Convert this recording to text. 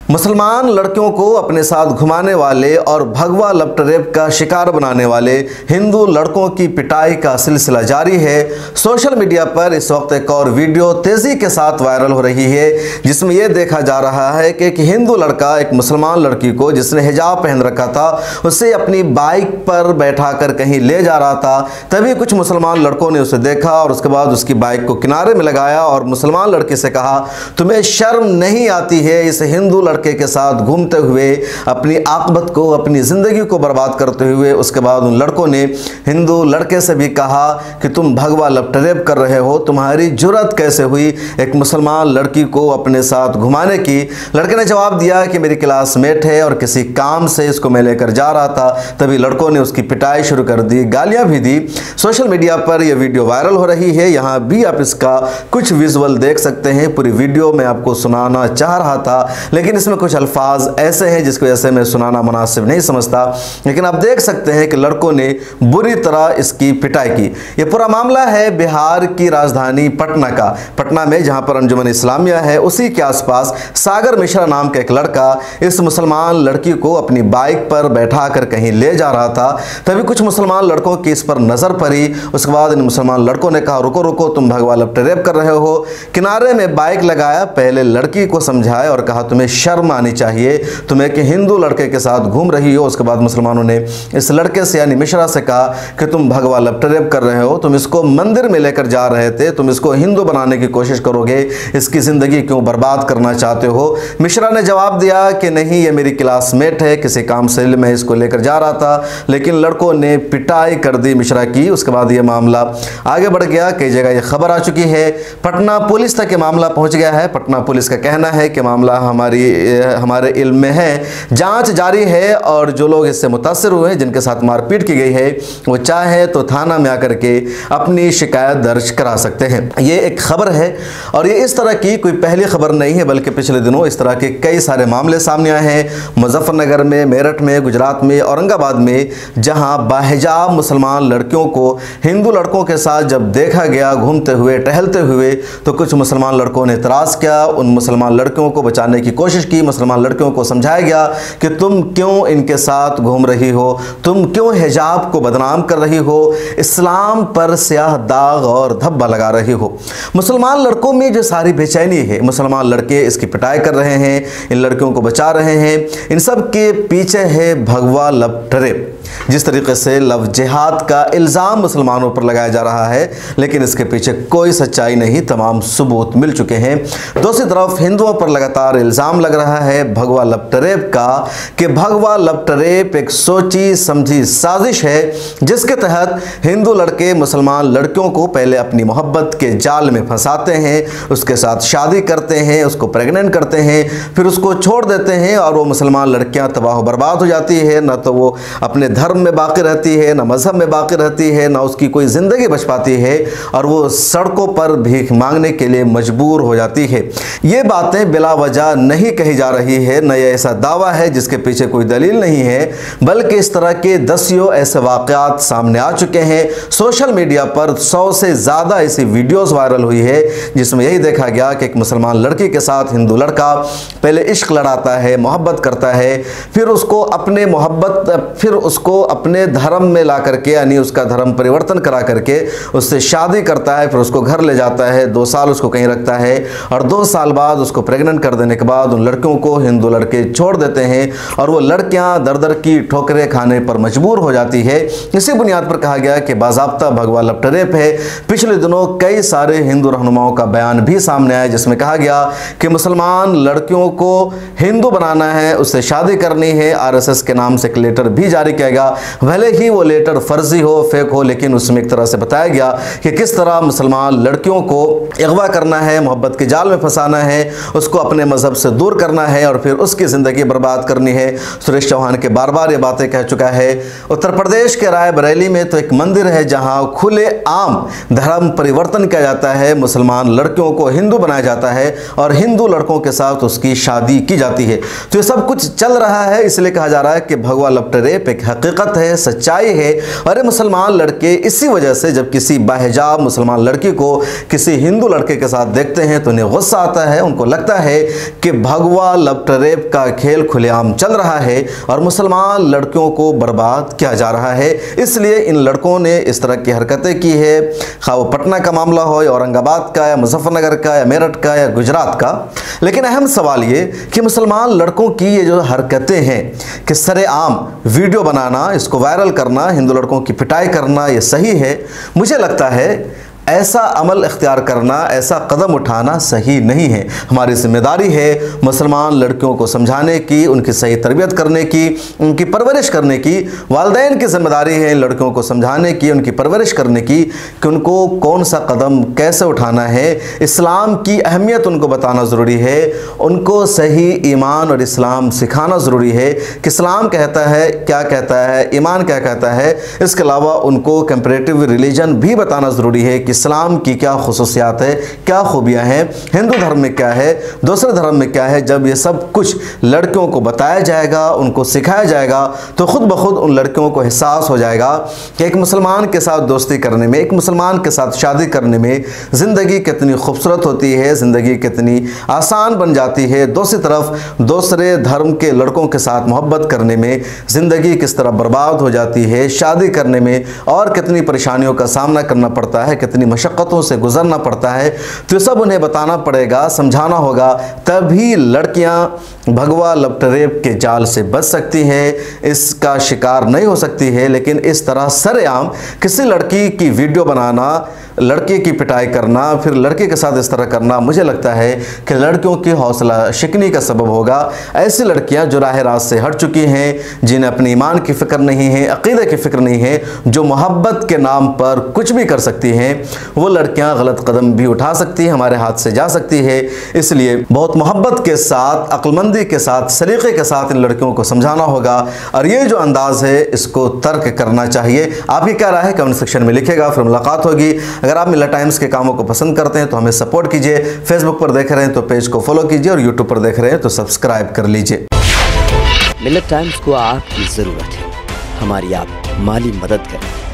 मुसलमान लड़कियों को अपने साथ घुमाने वाले और भगवा लपट रेप का शिकार बनाने वाले हिंदू लड़कों की पिटाई का सिलसिला जारी है। सोशल मीडिया पर इस वक्त एक और वीडियो तेजी के साथ वायरल हो रही है, जिसमें यह देखा जा रहा है कि एक हिंदू लड़का एक मुसलमान लड़की को, जिसने हिजाब पहन रखा था, उसे अपनी बाइक पर बैठाकर कहीं ले जा रहा था। तभी कुछ मुसलमान लड़कों ने उसे देखा और उसके बाद उसकी बाइक को किनारे में लगाया और मुसलमान लड़के से कहा, तुम्हें शर्म नहीं आती है इस हिंदू लड़के के साथ घूमते हुए अपनी आकबत को, अपनी जिंदगी को बर्बाद करते हुए। उसके बाद उन लड़कों ने हिंदू लड़के से भी कहा कि तुम भगवा लपट रेप कर रहे हो, तुम्हारी जुर्रत कैसे हुई एक मुसलमान लड़की को अपने साथ घुमाने की। लड़के ने जवाब दिया कि मेरी क्लासमेट है और किसी काम से इसको मैं लेकर जा रहा था। तभी लड़कों ने उसकी पिटाई शुरू कर दी, गालियां भी दी। सोशल मीडिया पर यह वीडियो वायरल हो रही है। यहां भी आप इसका कुछ विजुअल देख सकते हैं। पूरी वीडियो मैं आपको सुनाना चाह रहा था, लेकिन इसमें कुछ अल्फाज ऐसे हैं जिसकी वजह से मैं सुनाना मुनासिब नहीं समझता। लेकिन आप देख सकते हैं कि लड़कों ने बुरी तरह इसकी पिटाई की। यह पूरा मामला है बिहार की राजधानी पटना का। पटना में जहां पर अंजुमन इस्लामिया है, उसी के आसपास सागर मिश्रा नाम का एक लड़का इस मुसलमान लड़की को अपनी बाइक पर बैठाकर कहीं ले जा रहा था। तभी कुछ मुसलमान लड़कों की इस पर नजर पड़ी। उसके बाद इन मुसलमान लड़कों ने कहा, रुको रुको, तुम भगवा लपट रेप कर रहे हो। किनारे में बाइक लगाया, पहले लड़की को समझाया और कहा तुम्हें शर्म आनी चाहिए, तुम एक हिंदू लड़के के साथ घूम रही हो। उसके बाद मुसलमानों ने इस लड़के से यानी मिश्रा से कहा कि तुम भगवा लपट रेप कर रहे हो, तुम इसको मंदिर में लेकर जा रहे थे, तुम इसको हिंदू बनाने की कोशिश करोगे, इसकी जिंदगी क्यों बर्बाद करना चाहते हो। मिश्रा ने जवाब दिया कि नहीं, ये मेरी क्लासमेट है, किसी काम से मैं इसको लेकर जा रहा था। लेकिन लड़कों ने पिटाई कर दी मिश्रा की। उसके बाद यह मामला आगे बढ़ गया, कई जगह यह खबर आ चुकी है, पटना पुलिस तक ये मामला पहुंच गया है। पटना पुलिस का कहना है कि मामला हमारे इल्म में है, जांच जारी है और जो लोग इससे मुतासिर हुए हैं, जिनके साथ मारपीट की गई है, वो चाहे तो थाना में आकर के अपनी शिकायत दर्ज करा सकते हैं। ये एक खबर है और ये इस तरह की कोई पहली खबर नहीं है, बल्कि पिछले दिनों इस तरह के कई सारे मामले सामने आए हैं। मुजफ्फरनगर में, मेरठ में, गुजरात में, औरंगाबाद में, जहां बाहिजाब मुसलमान लड़कियों को हिंदू लड़कों के साथ जब देखा गया घूमते हुए, टहलते हुए, तो कुछ मुसलमान लड़कों ने इतराज़ किया, उन मुसलमान लड़कियों को बचाने की कोशिश की। मुसलमान लड़कियों को समझाया गया कि तुम क्यों इनके साथ घूम रही हो, तुम क्यों हिजाब को बदनाम कर रही हो, इस्लाम पर स्याह दाग और धब्बा लगा रही हो। मुसलमान लड़कों में जो सारी बेचैनी है, मुसलमान लड़के इसकी पिटाई कर रहे हैं, इन लड़कियों को बचा रहे हैं, इन सब के पीछे है भगवा लपट रेप। जिस तरीके से लव जिहाद का इल्ज़ाम मुसलमानों पर लगाया जा रहा है, लेकिन इसके पीछे कोई सच्चाई नहीं, तमाम सबूत मिल चुके हैं। दूसरी तरफ हिंदुओं पर लगातार इल्ज़ाम लग रहा है भगवा लपट रेप का, कि भगवा लपट रेप एक सोची समझी साजिश है, जिसके तहत हिंदू लड़के मुसलमान लड़कियों को पहले अपनी मोहब्बत के जाल में फंसाते हैं, उसके साथ शादी करते हैं, उसको प्रेग्नेंट करते हैं, फिर उसको छोड़ देते हैं और वो मुसलमान लड़कियां तबाह बर्बाद हो जाती है। न तो वो अपने धर्म में बाकी रहती है, ना मजहब में बाकी रहती है, ना उसकी कोई ज़िंदगी बच पाती है और वो सड़कों पर भीख मांगने के लिए मजबूर हो जाती है। ये बातें बिला वजह नहीं कही जा रही है, न ये ऐसा दावा है जिसके पीछे कोई दलील नहीं है, बल्कि इस तरह के दसियों ऐसे वाक़यात सामने आ चुके हैं। सोशल मीडिया पर 100 से ज़्यादा ऐसी वीडियोज़ वायरल हुई है, जिसमें यही देखा गया कि एक मुसलमान लड़की के साथ हिंदू लड़का पहले इश्क लड़ाता है, मोहब्बत करता है, फिर उसको अपने धर्म में ला करके, यानी उसका धर्म परिवर्तन करा करके उससे शादी करता है, फिर उसको घर ले जाता है, 2 साल उसको कहीं रखता है और 2 साल बाद उसको प्रेग्नेंट कर देने के बाद उन लड़कियों को हिंदू लड़के छोड़ देते हैं और वो लड़कियां दर दर की ठोकरें खाने पर मजबूर हो जाती है। इसी बुनियाद पर कहा गया कि बाज़ाब्ता भगवा लपट रेप है। पिछले दिनों कई सारे हिंदू रहनुमाओं का बयान भी सामने आया, जिसमें कहा गया कि मुसलमान लड़कियों को हिंदू बनाना है, उससे शादी करनी है। RSS के नाम से एक लेटर भी जारी किया गया, भले ही वो लेटर फर्जी हो, फेक हो, लेकिन उसमें एक तरह से बताया गया कि किस तरह मुसलमान लड़कियों को अगवा करना है, मोहब्बत के जाल में फंसाना है, उसको अपने मजहब से दूर करना है और फिर उसकी ज़िंदगी बर्बाद करनी है। सुरेश चौहान के बार बार ये बातें कह चुका है। उत्तर प्रदेश के रायबरेली में तो एक मंदिर है जहां खुले आम धर्म परिवर्तन किया जाता है, मुसलमान लड़कियों को हिंदू बनाया जाता है और हिंदू लड़कों के साथ उसकी शादी की जाती है। तो ये सब कुछ चल रहा है, इसलिए कहा जा रहा है कि भगवा लपट रेप एक हकीकत हकीकत है, सच्चाई है। और ये मुसलमान लड़के इसी वजह से जब किसी बाहिजाब मुसलमान लड़की को किसी हिंदू लड़के के साथ देखते हैं तो उन्हें गुस्सा आता है। उनको लगता है कि भगवा लफ्ट रेप का खेल खुलेआम चल रहा है और मुसलमान लड़कियों को बर्बाद किया जा रहा है। इसलिए इन लड़कों ने इस तरह की हरकतें की है, खा वो पटना का मामला हो या औरंगाबाद का या मुजफ्फरनगर का या मेरठ का या गुजरात का। लेकिन अहम सवाल ये कि मुसलमान लड़कों की ये जो हरकतें हैं कि सरेआम वीडियो बनाना, इसको वायरल करना, हिंदू लड़कों की पिटाई करना, ये सही है? मुझे लगता है ऐसा अमल इख्तियार करना, ऐसा कदम उठाना सही नहीं है। हमारी जिम्मेदारी है मुसलमान लड़कियों को समझाने की, उनकी सही तरबियत करने की, उनकी परवरिश करने की। वालिदैन की जिम्मेदारी है इन लड़कियों को समझाने की, उनकी परवरिश करने की कि उनको कौन सा कदम कैसे उठाना है। इस्लाम की अहमियत उनको बताना ज़रूरी है, उनको सही ईमान और इस्लाम सिखाना ज़रूरी है कि इस्लाम कहता है क्या कहता है, ईमान क्या कहता है। इसके अलावा उनको कंपैरेटिव रिलीजन भी बताना ज़रूरी है कि इस्लाम की क्या खुसूसियात है, क्या खूबियाँ हैं, हिंदू धर्म में क्या है, दूसरे धर्म में क्या है। जब ये सब कुछ लड़कियों को बताया जाएगा, उनको सिखाया जाएगा, तो खुद ब खुद उन लड़कियों को एहसास हो जाएगा कि एक मुसलमान के साथ दोस्ती करने में, एक मुसलमान के साथ शादी करने में ज़िंदगी कितनी खूबसूरत होती है, ज़िंदगी कितनी आसान बन जाती है। दूसरी तरफ दूसरे धर्म के लड़कों के साथ मोहब्बत करने में ज़िंदगी किस तरह बर्बाद हो जाती है, शादी करने में और कितनी परेशानियों का सामना करना पड़ता है, कितनी मशक्क़तों से गुजरना पड़ता है। तो सब उन्हें बताना पड़ेगा, समझाना होगा, तभी लड़कियां भगवा लफ्ट रेप के जाल से बच सकती हैं, इसका शिकार नहीं हो सकती है। लेकिन इस तरह सरेआम किसी लड़की की वीडियो बनाना, लड़के की पिटाई करना, फिर लड़के के साथ इस तरह करना, मुझे लगता है कि लड़कियों की हौसला शिकनी का सबब होगा। ऐसी लड़कियां जो राह रास्त से हट चुकी हैं, जिन्हें अपने ईमान की फ़िक्र नहीं है, अक़ीदे की फ़िक्र नहीं है, जो मोहब्बत के नाम पर कुछ भी कर सकती हैं, वो लड़कियां गलत कदम भी उठा सकती हैं, हमारे हाथ से जा सकती है। इसलिए बहुत मोहब्बत के साथ, अक्लमंदी के साथ, सलीक़े के साथ इन लड़कियों को समझाना होगा और ये जो अंदाज़ है इसको तर्क करना चाहिए। आपकी क्या राय है कमेंट सेक्शन में लिखेगा, फिर मुलाकात होगी। अगर आप मिल्लत टाइम्स के कामों को पसंद करते हैं तो हमें सपोर्ट कीजिए। फेसबुक पर देख रहे हैं तो पेज को फॉलो कीजिए और यूट्यूब पर देख रहे हैं तो सब्सक्राइब कर लीजिए। मिल्लत टाइम्स को आपकी ज़रूरत है, हमारी आप माली मदद करें।